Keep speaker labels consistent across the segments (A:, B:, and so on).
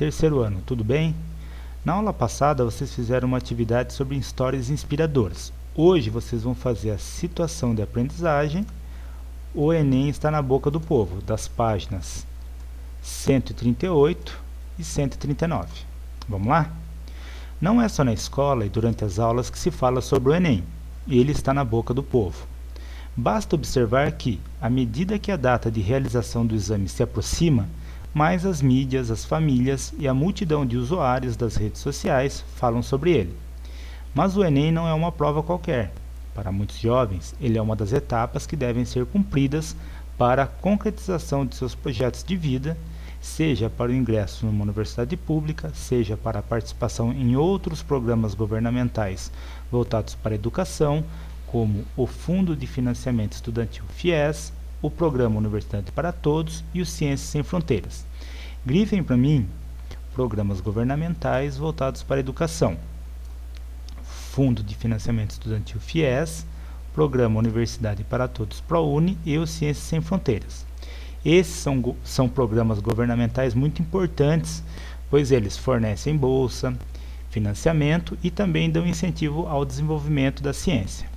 A: terceiro ano, tudo bem? Na aula passada vocês fizeram uma atividade sobre histórias inspiradoras. Hoje vocês vão fazer a situação de aprendizagem. O Enem está na boca do povo, das páginas 138 e 139. Vamos lá? Não é só na escola e durante as aulas que se fala sobre o Enem. Ele está na boca do povo. Basta observar que, à medida que a data de realização do exame se aproxima, mais as mídias, as famílias e a multidão de usuários das redes sociais falam sobre ele. Mas o Enem não é uma prova qualquer. Para muitos jovens, ele é uma das etapas que devem ser cumpridas para a concretização de seus projetos de vida, seja para o ingresso numa universidade pública, seja para a participação em outros programas governamentais voltados para a educação, como o Fundo de Financiamento Estudantil FIES, o Programa Universidade para Todos e o Ciências Sem Fronteiras. Grifem para mim programas governamentais voltados para a educação. Fundo de Financiamento Estudantil FIES, Programa Universidade para Todos ProUni e o Ciências Sem Fronteiras. Esses são programas governamentais muito importantes, pois eles fornecem bolsa, financiamento e também dão incentivo ao desenvolvimento da ciência.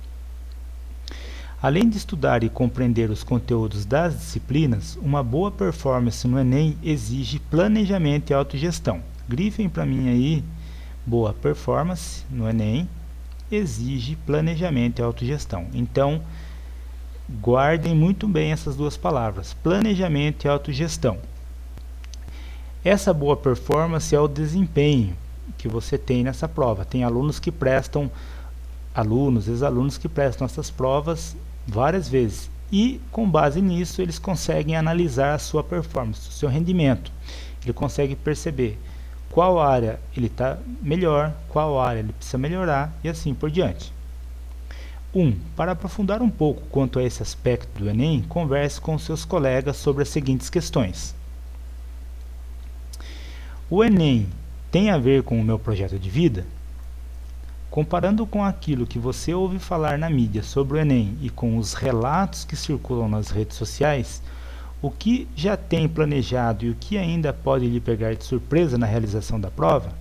A: Além de estudar e compreender os conteúdos das disciplinas, uma boa performance no Enem exige planejamento e autogestão. Grifem para mim aí, boa performance no Enem exige planejamento e autogestão. Então, guardem muito bem essas duas palavras, planejamento e autogestão. Essa boa performance é o desempenho que você tem nessa prova. Tem alunos que prestam, ex-alunos que prestam essas provas várias vezes e com base nisso eles conseguem analisar a sua performance, o seu rendimento. Ele consegue perceber qual área ele está melhor, qual área ele precisa melhorar e assim por diante. Para aprofundar um pouco quanto a esse aspecto do Enem, converse com seus colegas sobre as seguintes questões. O Enem tem a ver com o meu projeto de vida? Comparando com aquilo que você ouve falar na mídia sobre o Enem e com os relatos que circulam nas redes sociais, o que já tem planejado e o que ainda pode lhe pegar de surpresa na realização da prova?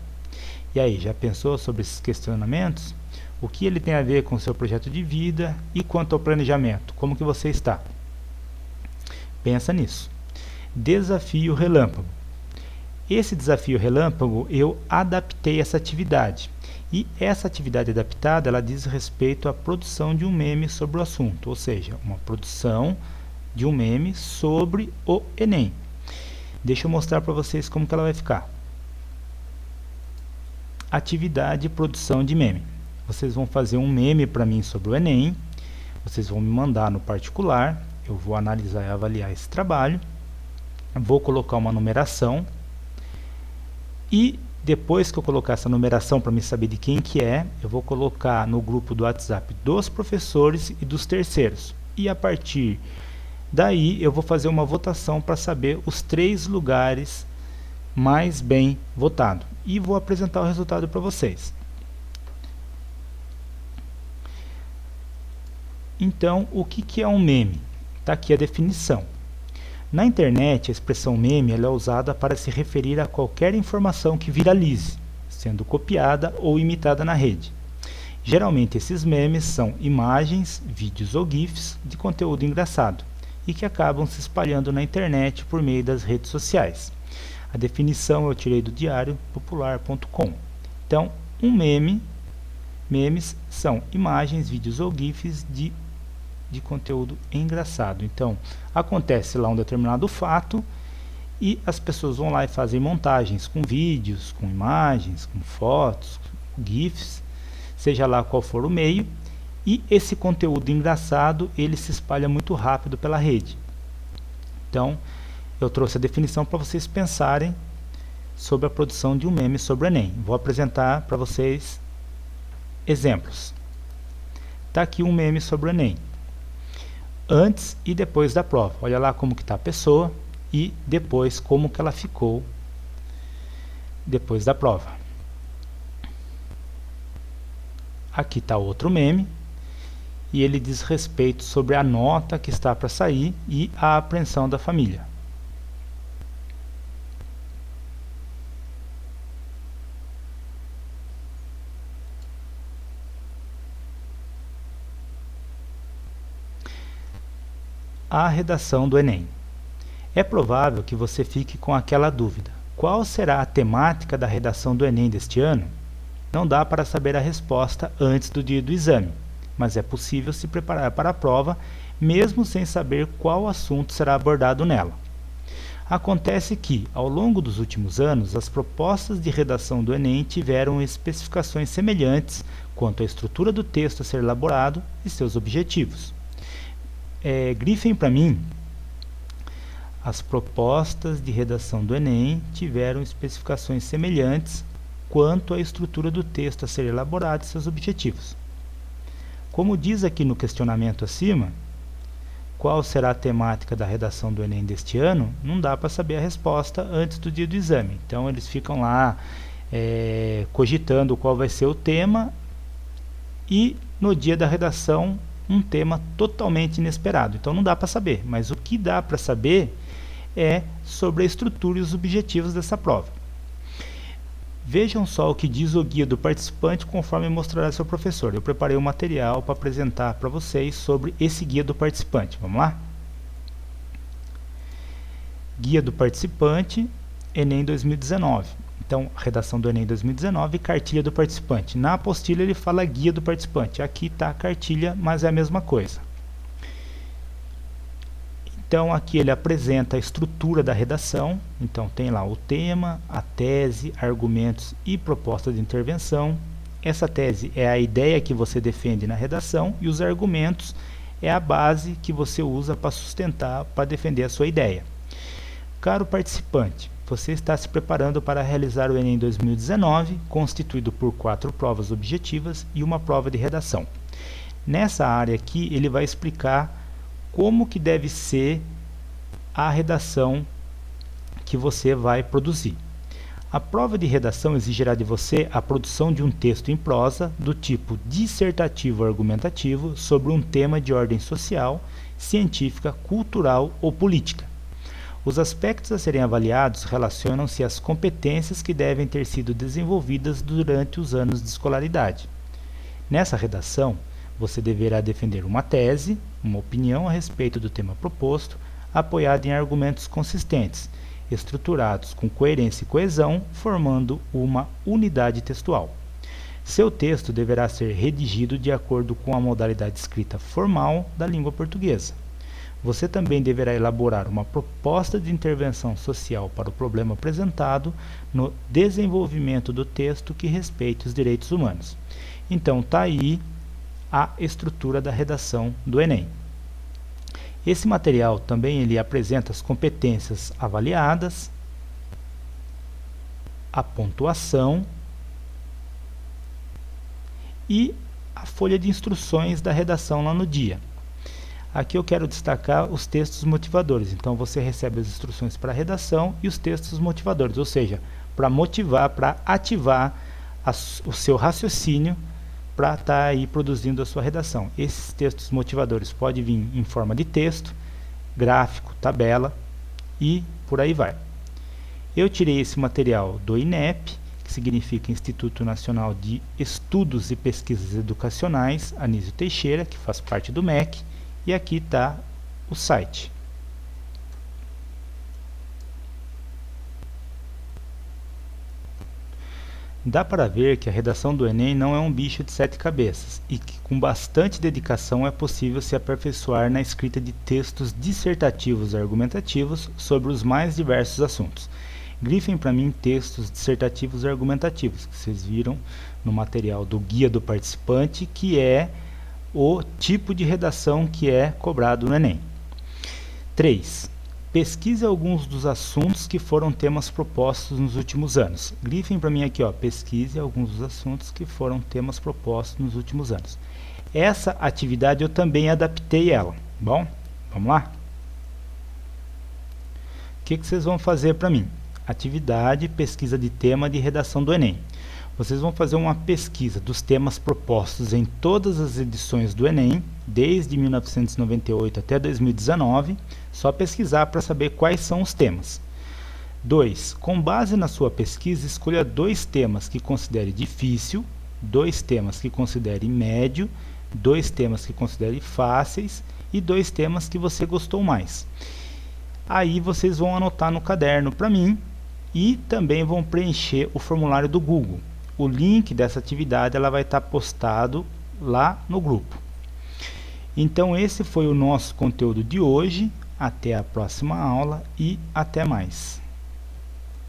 A: E aí, já pensou sobre esses questionamentos? O que ele tem a ver com o seu projeto de vida e quanto ao planejamento? Como que você está? Pensa nisso. Desafio relâmpago. Esse desafio relâmpago eu adaptei essa atividade. E essa atividade adaptada, ela diz respeito à produção de um meme sobre o assunto, ou seja, uma produção de um meme sobre o Enem. Deixa eu mostrar para vocês como que ela vai ficar. Atividade produção de meme. Vocês vão fazer um meme para mim sobre o Enem, vocês vão me mandar no particular, eu vou analisar e avaliar esse trabalho, vou colocar uma numeração e depois que eu colocar essa numeração para me saber de quem que é, eu vou colocar no grupo do WhatsApp dos professores e dos terceiros. E a partir daí eu vou fazer uma votação para saber os 3 lugares mais bem votados. E vou apresentar o resultado para vocês. Então, o que é um meme? Está aqui a definição. Na internet, a expressão meme ela é usada para se referir a qualquer informação que viralize, sendo copiada ou imitada na rede. Geralmente, esses memes são imagens, vídeos ou GIFs de conteúdo engraçado e que acabam se espalhando na internet por meio das redes sociais. A definição eu tirei do diariopopular.com. Então, memes são imagens, vídeos ou GIFs de conteúdo engraçado. Então, acontece lá um determinado fato e as pessoas vão lá e fazem montagens com vídeos, com imagens, com fotos, com GIFs, seja lá qual for o meio, e esse conteúdo engraçado, ele se espalha muito rápido pela rede. Então, eu trouxe a definição para vocês pensarem sobre a produção de um meme sobre o Enem. Vou apresentar para vocês exemplos. Está aqui um meme sobre o Enem. Antes e depois da prova. Olha lá como que está a pessoa e depois como que ela ficou depois da prova. Aqui está outro meme e ele diz respeito sobre a nota que está para sair e a apreensão da família. à redação do Enem. É provável que você fique com aquela dúvida: qual será a temática da redação do Enem deste ano? Não dá para saber a resposta antes do dia do exame, mas é possível se preparar para a prova mesmo sem saber qual assunto será abordado nela. Acontece que, ao longo dos últimos anos, as propostas de redação do Enem tiveram especificações semelhantes quanto à estrutura do texto a ser elaborado e seus objetivos. Grifem para mim: as propostas de redação do Enem tiveram especificações semelhantes quanto à estrutura do texto a ser elaborado e seus objetivos. Como diz aqui no questionamento acima, qual será a temática da redação do Enem deste ano? Não dá para saber a resposta antes do dia do exame. Então eles ficam lá cogitando qual vai ser o tema e no dia da redação um tema totalmente inesperado. Então não dá para saber, mas o que dá para saber é sobre a estrutura e os objetivos dessa prova. Vejam só o que diz o guia do participante conforme mostrará seu professor. Eu preparei um material para apresentar para vocês sobre esse guia do participante. Vamos lá? Guia do participante, Enem 2019. Então, redação do Enem 2019 e cartilha do participante. Na apostila ele fala guia do participante. Aqui está a cartilha, mas é a mesma coisa. Então, aqui ele apresenta a estrutura da redação. Então, tem lá o tema, a tese, argumentos e proposta de intervenção. Essa tese é a ideia que você defende na redação e os argumentos é a base que você usa para sustentar, para defender a sua ideia. Caro participante, você está se preparando para realizar o Enem 2019, constituído por 4 provas objetivas e uma prova de redação. Nessa área aqui, ele vai explicar como que deve ser a redação que você vai produzir. A prova de redação exigirá de você a produção de um texto em prosa do tipo dissertativo argumentativo sobre um tema de ordem social, científica, cultural ou política. Os aspectos a serem avaliados relacionam-se às competências que devem ter sido desenvolvidas durante os anos de escolaridade. Nessa redação, você deverá defender uma tese, uma opinião a respeito do tema proposto, apoiada em argumentos consistentes, estruturados com coerência e coesão, formando uma unidade textual. Seu texto deverá ser redigido de acordo com a modalidade escrita formal da língua portuguesa. Você também deverá elaborar uma proposta de intervenção social para o problema apresentado no desenvolvimento do texto que respeite os direitos humanos. Então, está aí a estrutura da redação do Enem. Esse material também ele apresenta as competências avaliadas, a pontuação e a folha de instruções da redação lá no dia. Aqui eu quero destacar os textos motivadores. Então você recebe as instruções para a redação e os textos motivadores, ou seja, para motivar, para ativar o seu raciocínio para estar aí produzindo a sua redação. Esses textos motivadores podem vir em forma de texto, gráfico, tabela e por aí vai. Eu tirei esse material do INEP, que significa Instituto Nacional de Estudos e Pesquisas Educacionais, Anísio Teixeira, que faz parte do MEC, e aqui está o site. Dá para ver que a redação do Enem não é um bicho de 7 cabeças e que com bastante dedicação é possível se aperfeiçoar na escrita de textos dissertativos e argumentativos sobre os mais diversos assuntos. Grifem para mim textos dissertativos e argumentativos, que vocês viram no material do guia do participante, que é o tipo de redação que é cobrado no Enem. 3. Pesquise alguns dos assuntos que foram temas propostos nos últimos anos. Grifem para mim aqui, ó, pesquise alguns dos assuntos que foram temas propostos nos últimos anos. Essa atividade eu também adaptei ela. Bom, vamos lá? O que vocês vão fazer para mim? Atividade, pesquisa de tema de redação do Enem. Vocês vão fazer uma pesquisa dos temas propostos em todas as edições do Enem, desde 1998 até 2019, só pesquisar para saber quais são os temas. 2. Com base na sua pesquisa, escolha 2 temas que considere difícil, 2 temas que considere médio, 2 temas que considere fáceis e 2 temas que você gostou mais. Aí vocês vão anotar no caderno para mim e também vão preencher o formulário do Google. O link dessa atividade ela vai estar postado lá no grupo. Então esse foi o nosso conteúdo de hoje. Até a próxima aula e até mais.